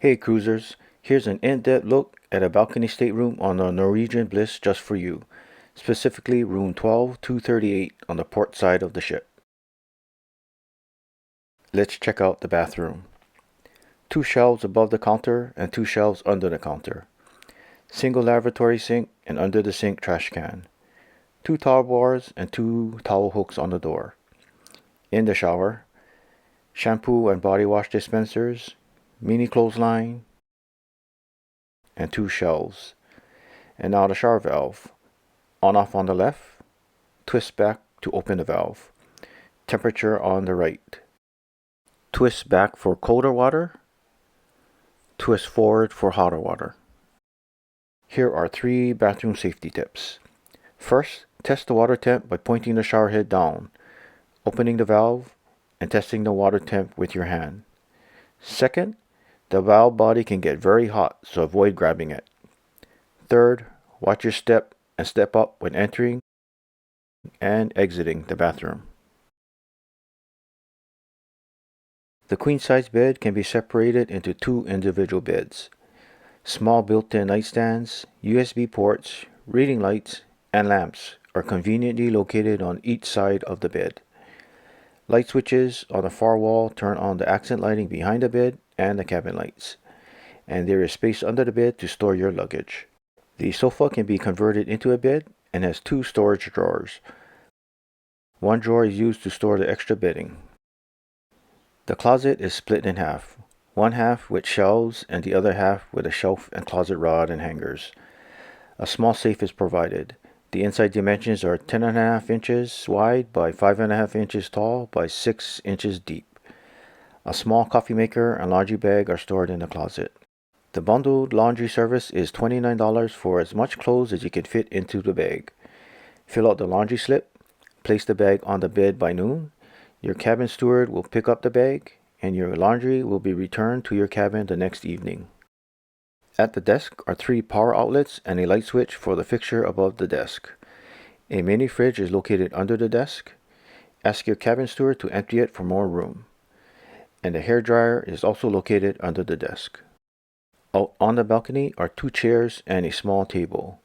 Hey cruisers, here's an in-depth look at a balcony stateroom on the Norwegian Bliss just for you, specifically room 12238 on the port side of the ship. Let's check out the bathroom. 2 shelves above the counter and 2 shelves under the counter. Single lavatory sink and under the sink trash can. 2 towel bars and 2 towel hooks on the door. In the shower, shampoo and body wash dispensers, mini clothesline, and 2 shelves. And now the shower valve. On off on the left, twist back to open the valve. Temperature on the right. Twist back for colder water, twist forward for hotter water. Here are 3 bathroom safety tips. First, test the water temp by pointing the shower head down, opening the valve, and testing the water temp with your hand. Second, the valve body can get very hot, so avoid grabbing it. Third, watch your step and step up when entering and exiting the bathroom. The queen-size bed can be separated into 2 individual beds. Small built-in nightstands, USB ports, reading lights, and lamps are conveniently located on each side of the bed. Light switches on the far wall turn on the accent lighting behind the bed and the cabin lights, and there is space under the bed to store your luggage. The sofa can be converted into a bed and has 2 storage drawers. One drawer is used to store the extra bedding. The closet is split in half, one half with shelves and the other half with a shelf and closet rod and hangers. A small safe is provided. The inside dimensions are 10.5 inches wide by 5.5 inches tall by 6 inches deep. A small coffee maker and laundry bag are stored in the closet. The bundled laundry service is $29 for as much clothes as you can fit into the bag. Fill out the laundry slip, place the bag on the bed by noon. Your cabin steward will pick up the bag, and your laundry will be returned to your cabin the next evening. At the desk are 3 power outlets and a light switch for the fixture above the desk. A mini fridge is located under the desk. Ask your cabin steward to empty it for more room. And a hairdryer is also located under the desk. Out on the balcony are 2 chairs and a small table.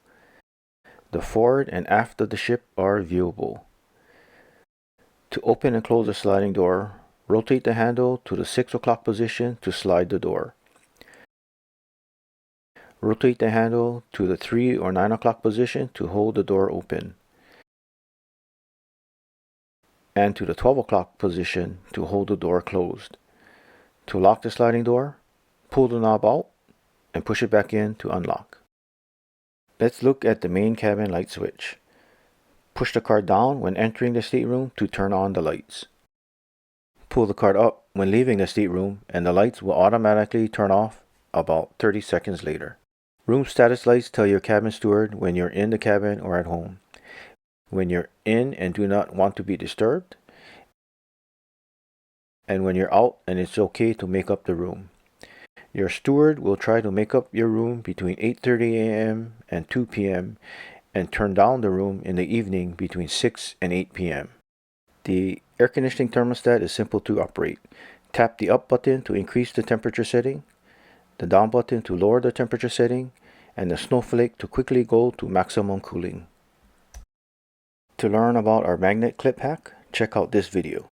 The forward and aft of the ship are viewable. To open and close the sliding door, rotate the handle to the 6 o'clock position to slide the door. Rotate the handle to the 3 or 9 o'clock position to hold the door open, and to the 12 o'clock position to hold the door closed. To lock the sliding door, pull the knob out and push it back in to unlock. Let's look at the main cabin light switch. Push the card down when entering the stateroom to turn on the lights. Pull the card up when leaving the stateroom and the lights will automatically turn off about 30 seconds later. Room status lights tell your cabin steward when you're in the cabin or at home, when you're in and do not want to be disturbed, and when you're out and it's okay to make up the room. Your steward will try to make up your room between 8:30 a.m. and 2 p.m. and turn down the room in the evening between 6 and 8 p.m. The air conditioning thermostat is simple to operate. Tap the up button to increase the temperature setting, the down button to lower the temperature setting, and the snowflake to quickly go to maximum cooling. To learn about our magnet clip hack, check out this video.